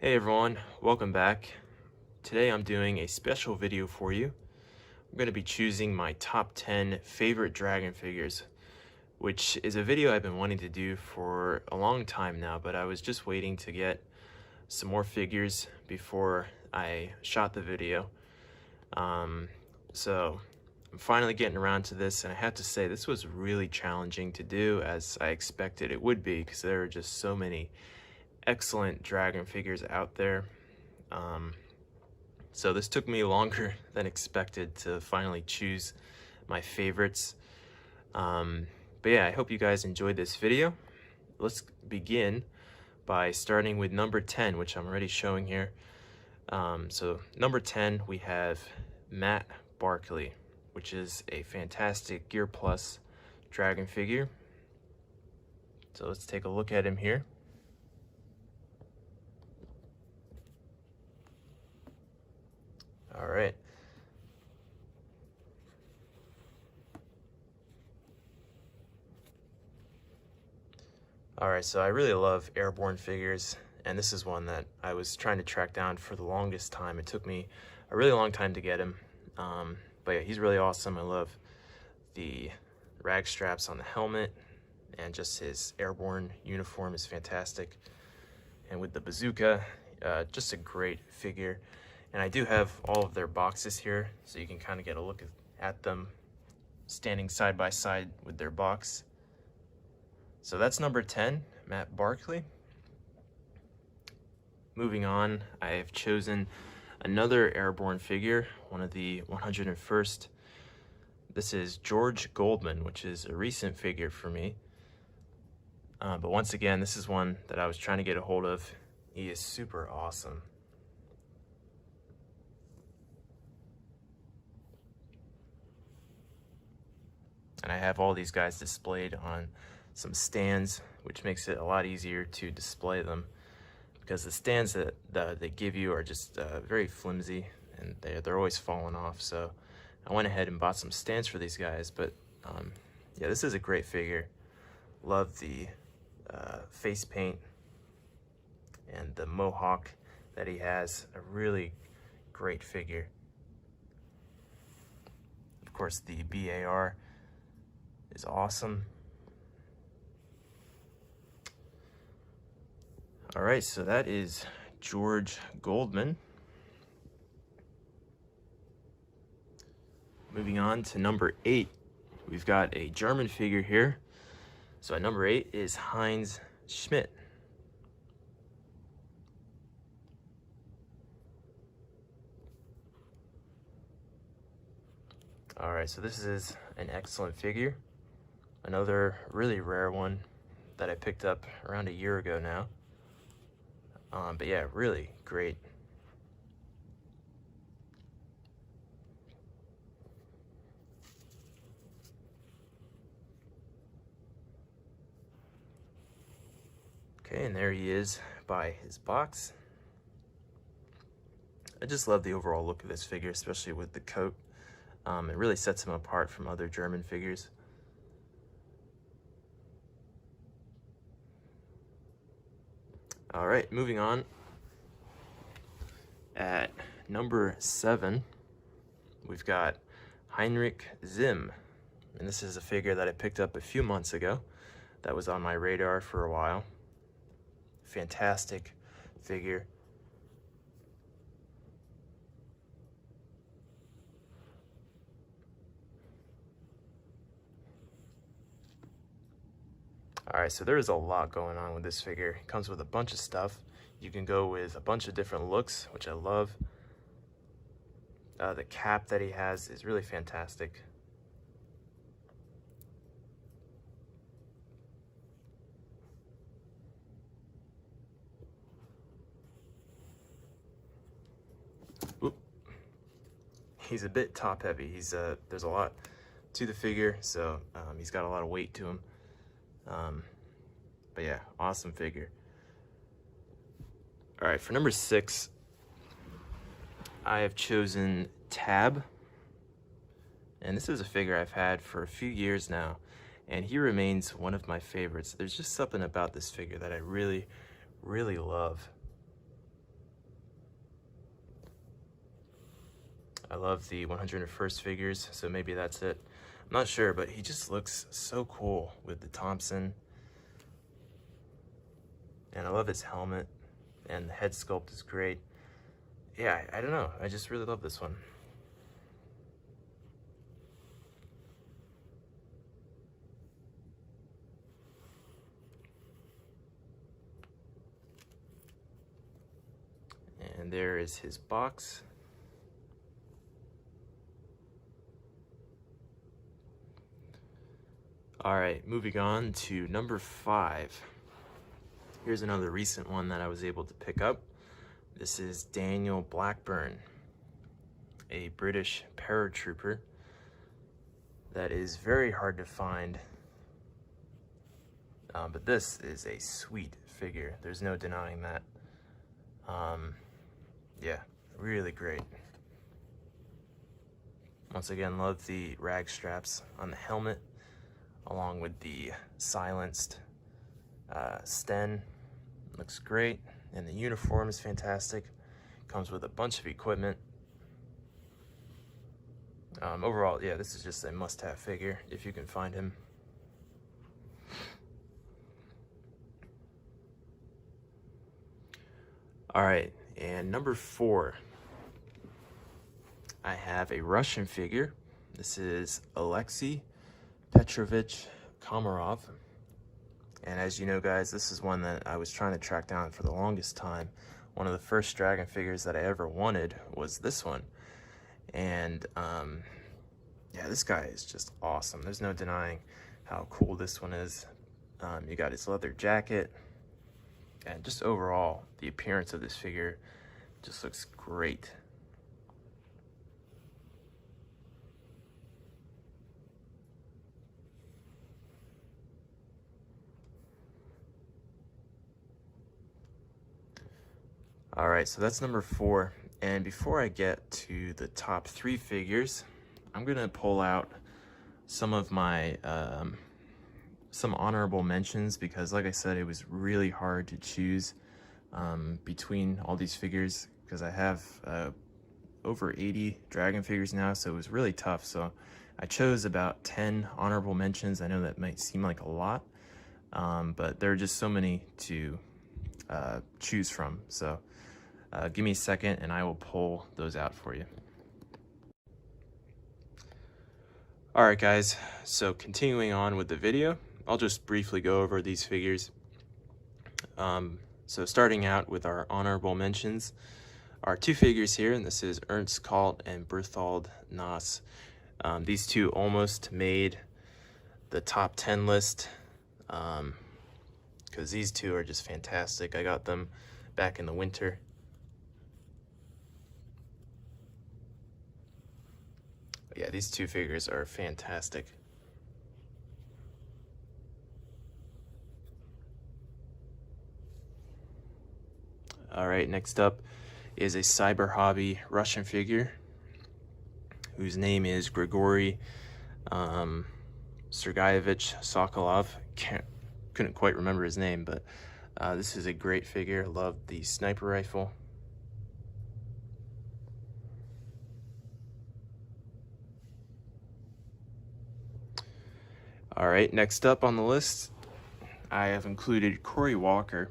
Hey everyone, welcome back. Today I'm doing a special video for you. I'm going to be choosing my top 10 favorite dragon figures, which is a video I've been wanting to do for a long time now, but I was just waiting to get some more figures before I shot the video. So I'm finally getting around to this, and I have to say this was really challenging to do, as I expected it would be, because there are just so many excellent dragon figures out there. So this took me longer than expected to finally choose my favorites. But yeah, I hope you guys enjoyed this video. Let's begin by starting with number 10, which I'm already showing here. So number 10, we have Matt Barkley, which is a fantastic Gear Plus dragon figure. So let's take a look at him here. All right. All right, so I really love airborne figures, and this is one that I was trying to track down for the longest time. It took me a really long time to get him. But yeah, he's really awesome. I love the rag straps on the helmet, and just his airborne uniform is fantastic. And with the bazooka, just a great figure. And I do have all of their boxes here, so you can kind of get a look at them standing side by side with their box. So that's number 10, Matt Barkley. Moving on, I have chosen another airborne figure, one of the 101st. This is George Goldman, which is a recent figure for me. But once again, this is one that I was trying to get a hold of. He is super awesome. And I have all these guys displayed on some stands, which makes it a lot easier to display them, because the stands that they give you are just very flimsy, and they're always falling off. So I went ahead and bought some stands for these guys. But yeah, this is a great figure. Love the face paint and the mohawk that he has. A really great figure. Of course, the BAR is awesome. All right, so that is George Goldman. Moving on to number 8, we've got a German figure here. So at number 8 is Heinz Schmidt. All right, so this is an excellent figure. Another really rare one that I picked up around a year ago now. But yeah, really great. Okay, and there he is by his box. I just love the overall look of this figure, especially with the coat. It really sets him apart from other German figures. All right, moving on. At number 7, we've got Heinrich Zim. And this is a figure that I picked up a few months ago that was on my radar for a while. Fantastic figure. All right, so there is a lot going on with this figure. It comes with a bunch of stuff. You can go with a bunch of different looks, which I love. The cap that he has is really fantastic. Oop. He's a bit top heavy. There's a lot to the figure, so he's got a lot of weight to him. But yeah, awesome figure. All right, for number 6, I have chosen Tab. And this is a figure I've had for a few years now, and he remains one of my favorites. There's just something about this figure that I really, really love. I love the 101st figures, so maybe that's it. I'm not sure, but he just looks so cool with the Thompson. And I love his helmet, and the head sculpt is great. Yeah, I don't know. I just really love this one. And there is his box. All right, moving on to number 5. Here's another recent one that I was able to pick up. This is Daniel Blackburn, a British paratrooper that is very hard to find. But this is a sweet figure. There's no denying that. Yeah, really great. Once again, love the rag straps on the helmet, along with the silenced Sten. Looks great, and the uniform is fantastic. Comes with a bunch of equipment. Overall, yeah, this is just a must-have figure if you can find him. All right, and number 4, I have a Russian figure. This is Alexi Petrovich Komarov. And as you know, guys, this is one that I was trying to track down for the longest time. One of the first Dragon figures that I ever wanted was this one. And yeah, this guy is just awesome. There's no denying how cool this one is. You got his leather jacket, and just overall, the appearance of this figure just looks great. All right, so that's number 4. And before I get to the top 3 figures, I'm gonna pull out some of my some honorable mentions, because like I said, it was really hard to choose between all these figures, because I have over 80 Dragon figures now, so it was really tough. So I chose about 10 honorable mentions. I know that might seem like a lot, but there are just so many to choose from. So give me a second and I will pull those out for you. All right, guys, so continuing on with the video, I'll just briefly go over these figures. So starting out with our honorable mentions, are 2 figures here, and this is Ernst Kalt and Berthold Nass. These two almost made the top 10 list, because these two are just fantastic. I got them back in the winter. Yeah, these 2 figures are fantastic. All right, next up is a Cyber Hobby Russian figure whose name is Grigory Sergeyevich Sokolov. Couldn't quite remember his name, but this is a great figure. Love the sniper rifle. All right, next up on the list, I have included Corey Walker,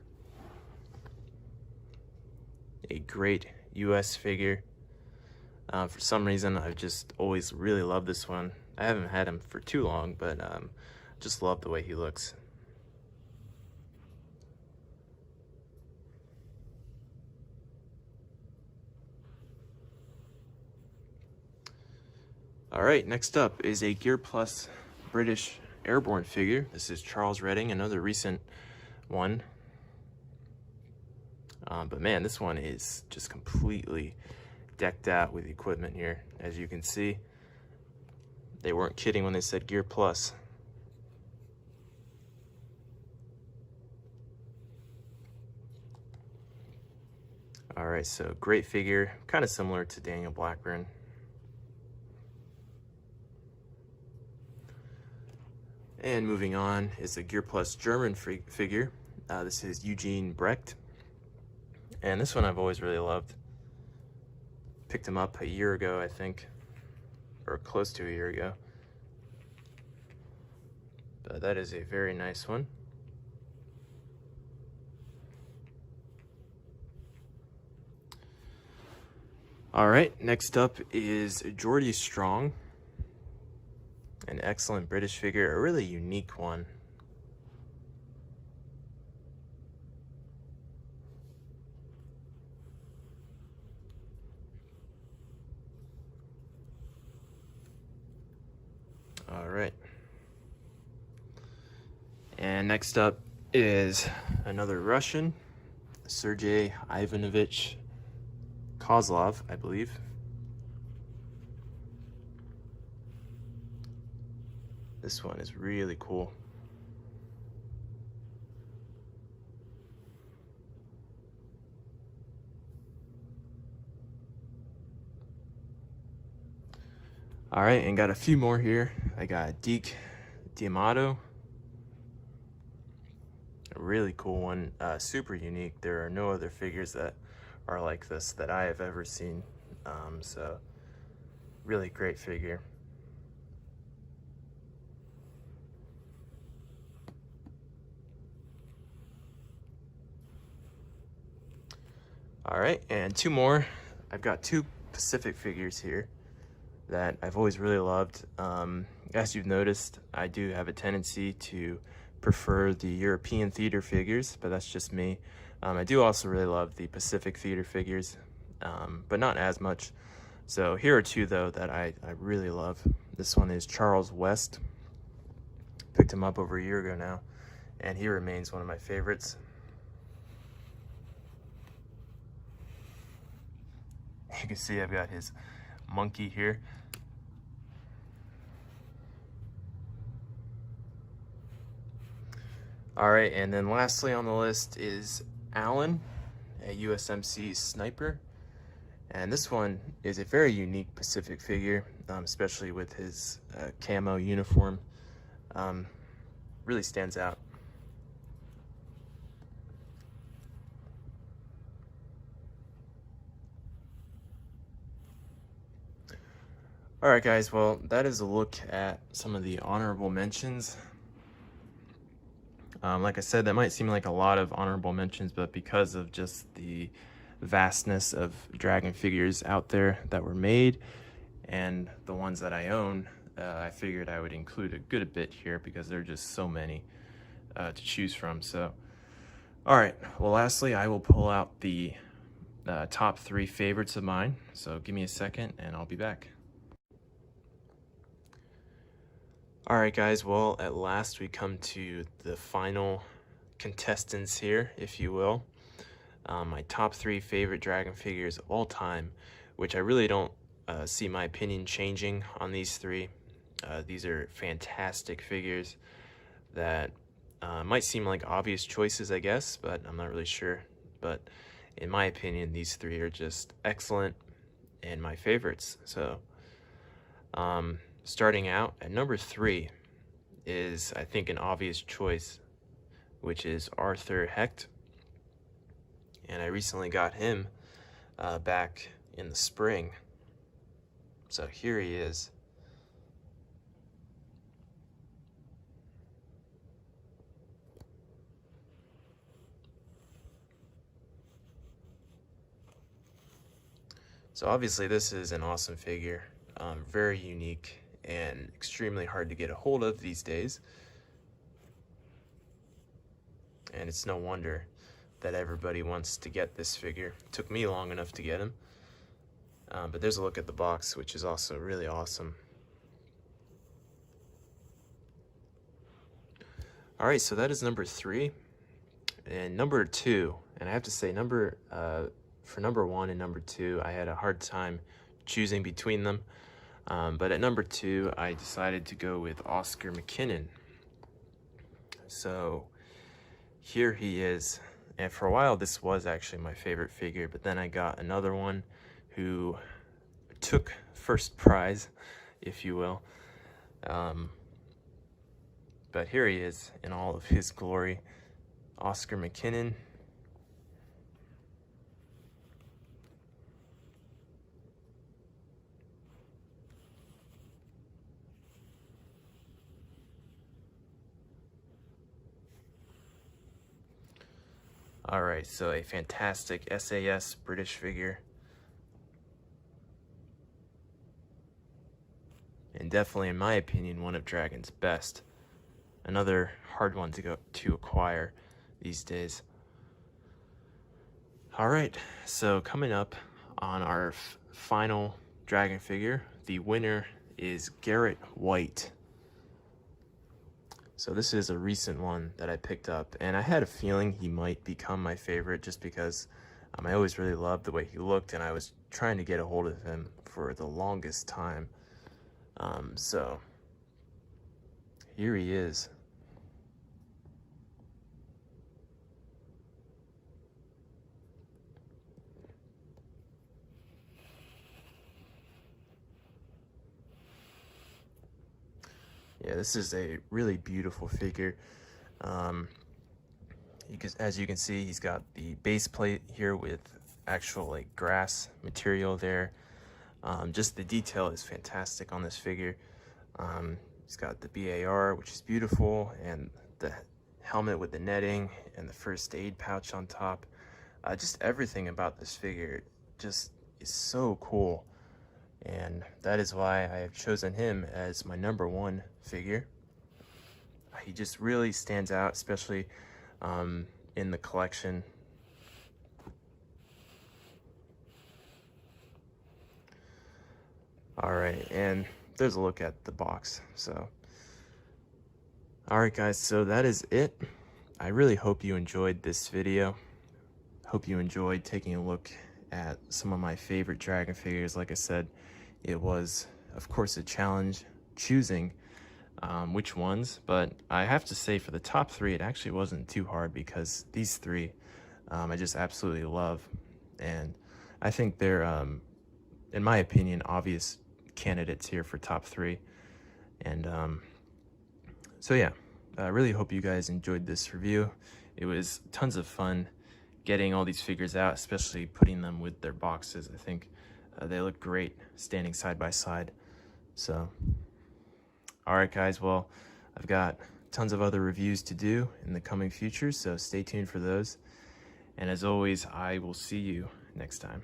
a great US figure. For some reason, I've just always really loved this one. I haven't had him for too long, but just love the way he looks. All right, next up is a Gear Plus British Airborne figure. This is Charles Redding, another recent one. But man, this one is just completely decked out with equipment here. As you can see, they weren't kidding when they said Gear Plus. All right, so great figure, kind of similar to Daniel Blackburn. And moving on is a Gear Plus German figure. This is Eugene Brecht. And this one I've always really loved Picked him up a year ago, I think, or close to a year ago. But that is a very nice one. All right, next up is Geordie Strong, an excellent British figure, a really unique one. All right. And next up is another Russian, Sergei Ivanovich Kozlov, I believe. This one is really cool. All right, and got a few more here. I got Deke D'Amato, a really cool one, super unique. There are no other figures that are like this that I have ever seen. So really great figure. All right, and two more. I've got two Pacific figures here that I've always really loved. As you've noticed, I do have a tendency to prefer the European theater figures, but that's just me. I do also really love the Pacific theater figures, but not as much. So here are two, though, that I really love. This one is Charles West. Picked him up over a year ago now, and he remains one of my favorites. You can see I've got his monkey here. All right, and then lastly on the list is Allen, a USMC sniper. And this one is a very unique Pacific figure, especially with his camo uniform. Really stands out. All right, guys, well, that is a look at some of the honorable mentions. Like I said, that might seem like a lot of honorable mentions, but because of just the vastness of dragon figures out there that were made and the ones that I own, I figured I would include a good bit here because there are just so many to choose from. So, all right, well, lastly, I will pull out the top 3 favorites of mine. So give me a second and I'll be back. All right, guys, well, at last we come to the final contestants here, if you will. My top 3 favorite dragon figures of all time, which I really don't see my opinion changing on these 3. These are fantastic figures that might seem like obvious choices, I guess, but I'm not really sure. But in my opinion, these 3 are just excellent and my favorites. So, starting out at number 3 is, I think, an obvious choice, which is Arthur Hecht. And I recently got him back in the spring. So here he is. So obviously this is an awesome figure, very unique and extremely hard to get a hold of these days. And it's no wonder that everybody wants to get this figure. It took me long enough to get him. But there's a look at the box, which is also really awesome. All right, so that is number 3. And number 2, and I have to say for number 1 and number 2, I had a hard time choosing between them. But at number 2, I decided to go with Oscar McKinnon. So here he is. And for a while, this was actually my favorite figure, but then I got another one who took first prize, if you will. But here he is in all of his glory, Oscar McKinnon. All right, so a fantastic SAS British figure. And definitely, in my opinion, one of Dragon's best. Another hard one to acquire these days. All right, so coming up on our final Dragon figure, the winner is Garrett White. So this is a recent one that I picked up, and I had a feeling he might become my favorite just because I always really loved the way he looked, and I was trying to get a hold of him for the longest time. So here he is. Yeah, this is a really beautiful figure. As you can see, he's got the base plate here with actual like grass material there. Just the detail is fantastic on this figure. He's got the BAR, which is beautiful, and the helmet with the netting and the first aid pouch on top. Just everything about this figure just is so cool. And that is why I have chosen him as my #1 figure. He just really stands out, especially in the collection. All right, and there's a look at the box. So, all right, guys, so that is it. I really hope you enjoyed this video. Hope you enjoyed taking a look at some of my favorite Dragon figures. Like I said, it was, of course, a challenge choosing which ones, but I have to say for the top 3, it actually wasn't too hard because these 3 I just absolutely love, and I think they're, in my opinion, obvious candidates here for top 3. And so yeah, I really hope you guys enjoyed this review. It was tons of fun getting all these figures out, especially putting them with their boxes. I think they look great standing side by side. So, all right, guys, well, I've got tons of other reviews to do in the coming future, so stay tuned for those. And as always, I will see you next time.